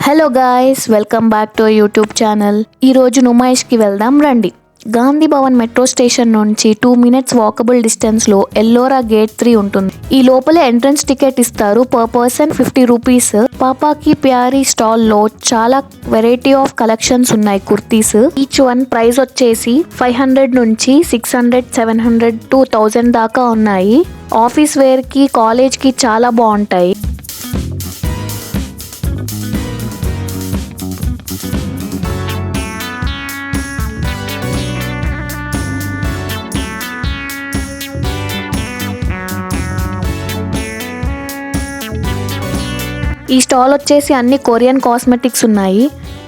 Hello guys, welcome back to YouTube channel. ఈరోజు నుమాయిష్కి వెళ్దాం రండి. గాంధీ భవన్ మెట్రో స్టేషన్ నుంచి 2 minutes వాకబుల్ డిస్టెన్స్లో ఎల్లోరా గేట్ 3 ఉంటుంది. ఈ లోపలే ఎంట్రన్స్ టికెట్ ఇస్తారు. Per person 50 rupees. పాపాకి ప్యారీ స్టాల్లో చాలా వెరైటీ ఆఫ్ కలెక్షన్స్ ఉన్నాయి. కుర్తీస్ ఈచ్ వన్ ప్రైస్ వచ్చేసి 500 నుంచి 600, 700, 2000 దాకా ఉన్నాయి. ఆఫీస్ వేర్కి, కాలేజ్కి చాలా బాగుంటాయి. ఈ స్టాల్ వచ్చేసి అన్ని కొరియన్ కాస్మెటిక్స్ ఉన్నాయి.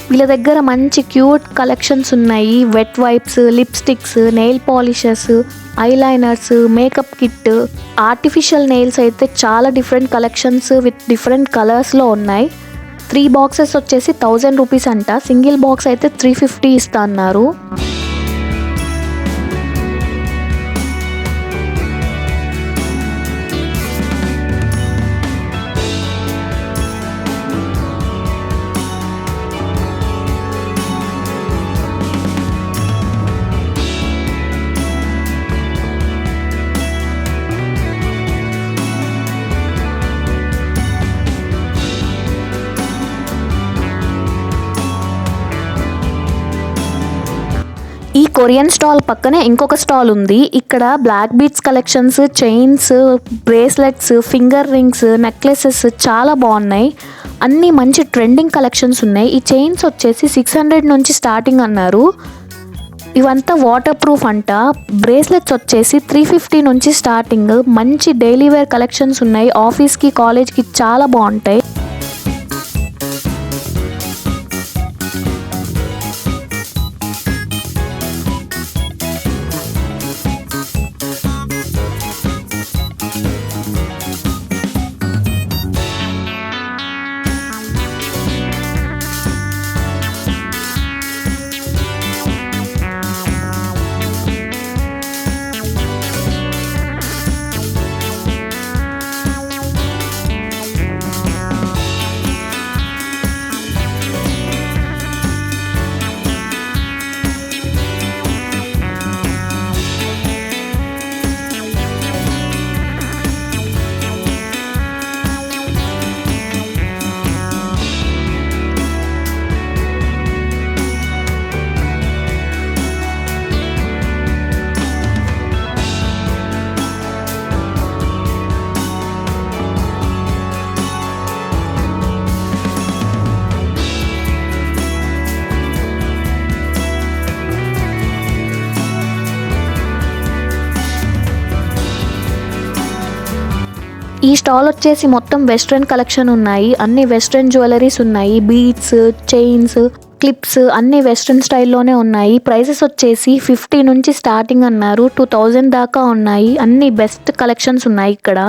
వీళ్ళ దగ్గర మంచి క్యూట్ కలెక్షన్స్ ఉన్నాయి. Wet wipes, lipsticks, nail polishes, eyeliners, makeup kit, artificial nails అయితే చాలా డిఫరెంట్ కలెక్షన్స్ విత్ డిఫరెంట్ కలర్స్లో ఉన్నాయి. 3 బాక్సెస్ వచ్చేసి 1000 రూపీస్ అంట. సింగిల్ బాక్స్ అయితే 350 ఇస్తా అన్నారు. ఈ కొరియన్ స్టాల్ పక్కనే ఇంకొక స్టాల్ ఉంది. ఇక్కడ black beads collections, chains, bracelets, finger rings, necklaces చాలా బాగున్నాయి. అన్నీ మంచి ట్రెండింగ్ కలెక్షన్స్ ఉన్నాయి. ఈ చైన్స్ వచ్చేసి 600 నుంచి స్టార్టింగ్ అన్నారు. ఇవంతా వాటర్ ప్రూఫ్ అంట. బ్రేస్లెట్స్ వచ్చేసి 350 నుంచి స్టార్టింగ్. మంచి డైలీ వేర్ కలెక్షన్స్ ఉన్నాయి. ఆఫీస్కి, కాలేజ్కి చాలా బాగుంటాయి. ఈ స్టాల్ వచ్చేసి మొత్తం వెస్ట్రన్ కలెక్షన్ ఉన్నాయి. అన్ని వెస్ట్రన్ జ్యువెలరీస్ ఉన్నాయి. బీడ్స్, చైన్స్, క్లిప్స్ అన్ని వెస్ట్రన్ స్టైల్లోనే ఉన్నాయి. ప్రైసెస్ వచ్చేసి 50 నుంచి స్టార్టింగ్ అన్నారు. 2000 దాకా ఉన్నాయి. అన్ని బెస్ట్ కలెక్షన్స్ ఉన్నాయి ఇక్కడ.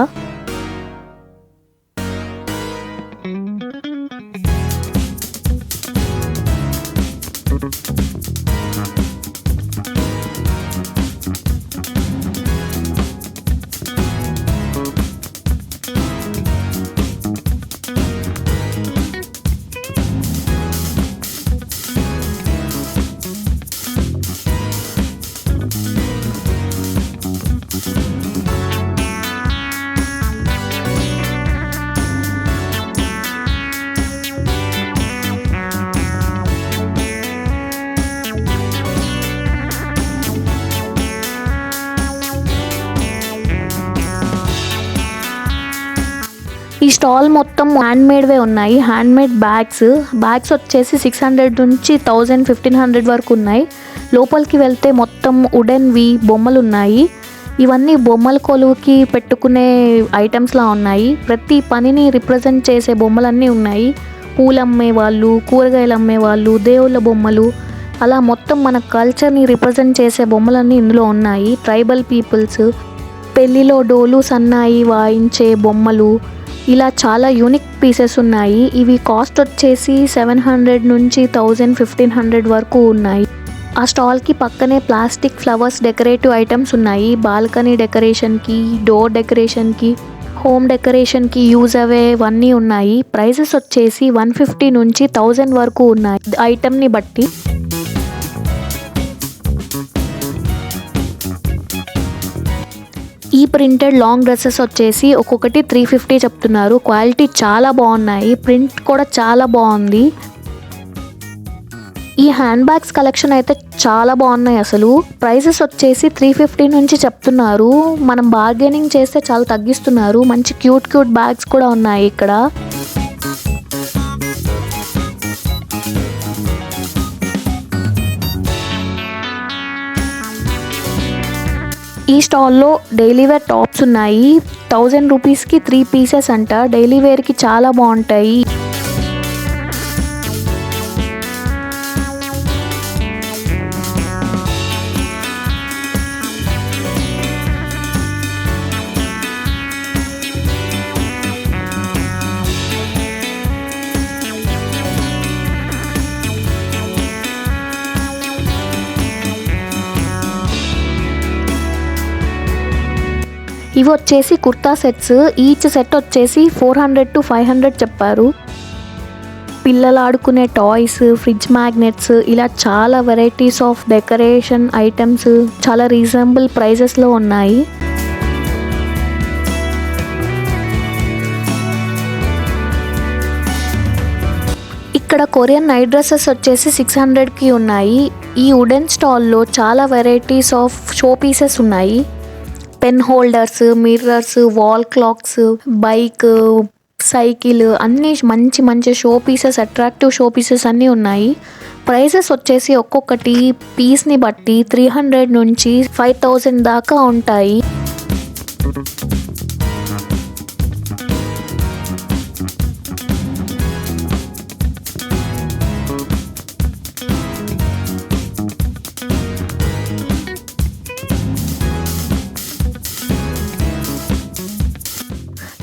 ఈ స్టాల్ మొత్తం హ్యాండ్మేడ్వే ఉన్నాయి. హ్యాండ్మేడ్ బ్యాగ్స్ వచ్చేసి 600 నుంచి 1000, 1500 వరకు ఉన్నాయి. లోపలికి వెళ్తే మొత్తం వుడెన్వి బొమ్మలు ఉన్నాయి. ఇవన్నీ బొమ్మల కొలువుకి పెట్టుకునే ఐటమ్స్లా ఉన్నాయి. ప్రతి పనిని రిప్రజెంట్ చేసే బొమ్మలన్నీ ఉన్నాయి. పూలు అమ్మేవాళ్ళు, కూరగాయలు అమ్మేవాళ్ళు, దేవుళ్ళ బొమ్మలు, అలా మొత్తం మన కల్చర్ని రిప్రజెంట్ చేసే బొమ్మలన్నీ ఇందులో ఉన్నాయి. ట్రైబల్ పీపుల్స్, పెళ్ళిలో డోలు సన్నాయి వాయించే బొమ్మలు, ఇలా చాలా యూనిక్ పీసెస్ ఉన్నాయి. ఇవి కాస్ట్ వచ్చేసి 700 నుంచి 1000, 1500 వరకు ఉన్నాయి. ఆ స్టాల్కి పక్కనే ప్లాస్టిక్ ఫ్లవర్స్ డెకరేటివ్ ఐటమ్స్ ఉన్నాయి. బాల్కనీ డెకరేషన్కి, డోర్ డెకరేషన్కి, హోమ్ డెకరేషన్కి యూజ్ అయ్యేవన్నీ ఉన్నాయి. ప్రైజెస్ వచ్చేసి 150 నుంచి 1000 వరకు ఉన్నాయి ఐటమ్ని బట్టి. ఈ ప్రింటెడ్ లాంగ్ డ్రెస్సెస్ వచ్చేసి ఒక్కొక్కటి 350 చెప్తున్నారు. క్వాలిటీ చాలా బాగున్నాయి, ప్రింట్ కూడా చాలా బాగుంది. ఈ హ్యాండ్ బ్యాగ్స్ కలెక్షన్ అయితే చాలా బాగున్నాయి. అసలు ప్రైజెస్ వచ్చేసి 350 నుంచి చెప్తున్నారు. మనం బార్గెనింగ్ చేస్తే చాలా తగ్గిస్తున్నారు. మంచి క్యూట్ బ్యాగ్స్ కూడా ఉన్నాయి ఇక్కడ. ఈ స్టాల్లో డైలీ వేర్ టాప్స్ ఉన్నాయి. 1000 రూపీస్కి 3 పీసెస్ అంట. డైలీ వేర్కి చాలా బాగుంటాయి. ఇవి వచ్చేసి కుర్తా సెట్స్. ఈచ్ సెట్ వచ్చేసి 400 to 500 చెప్పారు. పిల్లలు ఆడుకునే టాయ్స్, ఫ్రిడ్జ్ మ్యాగ్నెట్స్, ఇలా చాలా వెరైటీస్ ఆఫ్ డెకరేషన్ ఐటమ్స్ చాలా రీజనబుల్ ప్రైజెస్లో ఉన్నాయి. ఇక్కడ కొరియన్ నైట్ డ్రెస్సెస్ వచ్చేసి 600కి ఉన్నాయి. ఈ వుడెన్ స్టాల్లో చాలా వెరైటీస్ ఆఫ్ షో పీసెస్ ఉన్నాయి. Pen holders, mirrors, wall clocks, bike, cycle అన్నీ మంచి show pieces, attractive show pieces అన్నీ ఉన్నాయి. ప్రైసెస్ వచ్చేసి ఒక్కొక్కటి పీస్ని బట్టి 300 నుంచి 5000 దాకా ఉంటాయి.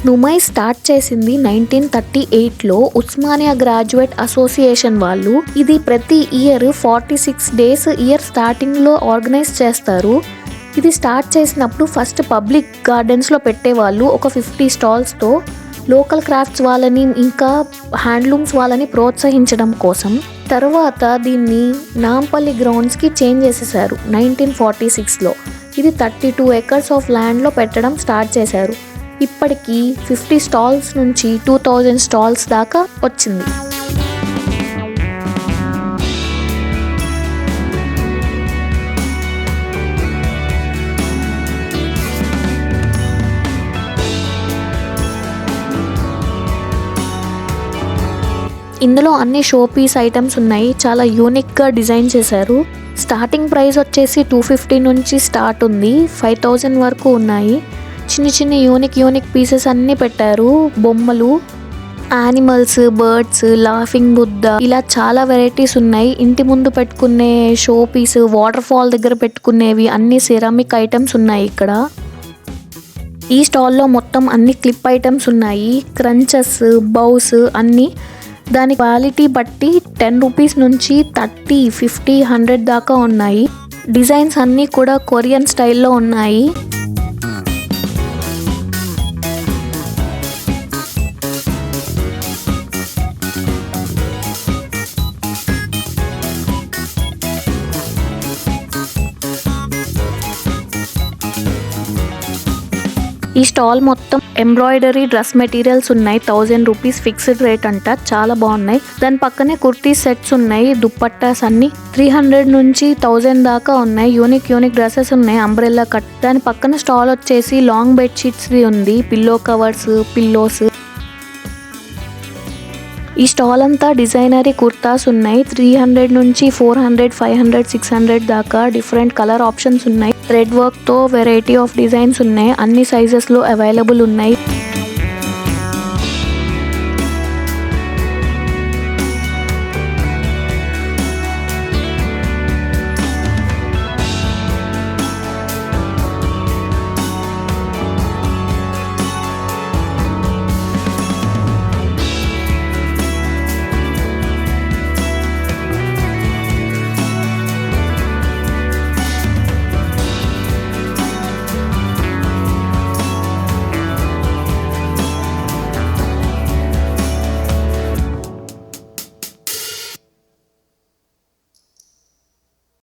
నుమై స్టార్ట్ చేసింది 1938లో ఉస్మానియా గ్రాడ్యుయేట్ అసోసియేషన్ వాళ్ళు. ఇది ప్రతి ఇయర్ 46 days ఇయర్ స్టార్టింగ్లో ఆర్గనైజ్ చేస్తారు. ఇది స్టార్ట్ చేసినప్పుడు ఫస్ట్ పబ్లిక్ గార్డెన్స్లో పెట్టేవాళ్ళు ఒక 50 స్టాల్స్తో. లోకల్ క్రాఫ్ట్స్ వాళ్ళని ఇంకా హ్యాండ్లూమ్స్ వాళ్ళని ప్రోత్సహించడం కోసం. తర్వాత దీన్ని నాంపల్లి గ్రౌండ్స్కి చేంజ్ చేసేసారు 1946లో. ఇది 32 acres ఆఫ్ ల్యాండ్లో పెట్టడం స్టార్ట్ చేశారు. ఇప్పటికి 50 స్టాల్స్ నుంచి 2000 స్టాల్స్ దాకా వచ్చింది. ఇందులో అన్ని షో పీస్ ఐటమ్స్ ఉన్నాయి. చాలా యూనిక్గా డిజైన్ చేశారు. స్టార్టింగ్ ప్రైస్ వచ్చేసి 250 నుంచి స్టార్ట్ ఉంది. 5000 వరకు ఉన్నాయి. చిన్న యూనిక్ పీసెస్ అన్నీ పెట్టారు. బొమ్మలు, యానిమల్స్, బర్డ్స్, లాఫింగ్ బుద్ధ, ఇలా చాలా వెరైటీస్ ఉన్నాయి. ఇంటి ముందు పెట్టుకునే షో పీస్, వాటర్ ఫాల్ దగ్గర పెట్టుకునేవి అన్ని సిరామిక్ ఐటమ్స్ ఉన్నాయి ఇక్కడ. ఈ స్టాల్లో మొత్తం అన్ని క్లిప్ ఐటమ్స్ ఉన్నాయి. క్రంచెస్, బౌస్ అన్నీ. దాని క్వాలిటీ బట్టి 10 రూపీస్ నుంచి 30, 50, 100 దాకా ఉన్నాయి. డిజైన్స్ అన్నీ కూడా కొరియన్ స్టైల్లో ఉన్నాయి. ఈ స్టాల్ మొత్తం ఎంబ్రాయిడరీ డ్రెస్ మెటీరియల్స్ ఉన్నాయి. 1000 రూపీస్ ఫిక్స్డ్ రేట్ అంట. చాలా బాగున్నాయి. దాని పక్కనే కుర్తీ సెట్స్ ఉన్నాయి. దుప్పట్టాస్ అన్ని 300 నుంచి 1000 దాకా ఉన్నాయి. యూనిక్ డ్రెస్సెస్ ఉన్నాయి. Umbrella cut. దాని పక్కన స్టాల్ వచ్చేసి లాంగ్ బెడ్ షీట్స్ ఉంది. Pillow covers, pillows. ఈ స్టాల్ అంతా డిజైనరీ కుర్తాస్ ఉన్నాయి. 300 నుంచి 400, 500, 600 దాకా డిఫరెంట్ కలర్ ఆప్షన్స్ ఉన్నాయి. థ్రెడ్ వర్క్ తో వెరైటీ ఆఫ్ డిజైన్స్ ఉన్నాయి. అన్ని సైజెస్ లో అవైలబుల్ ఉన్నాయి.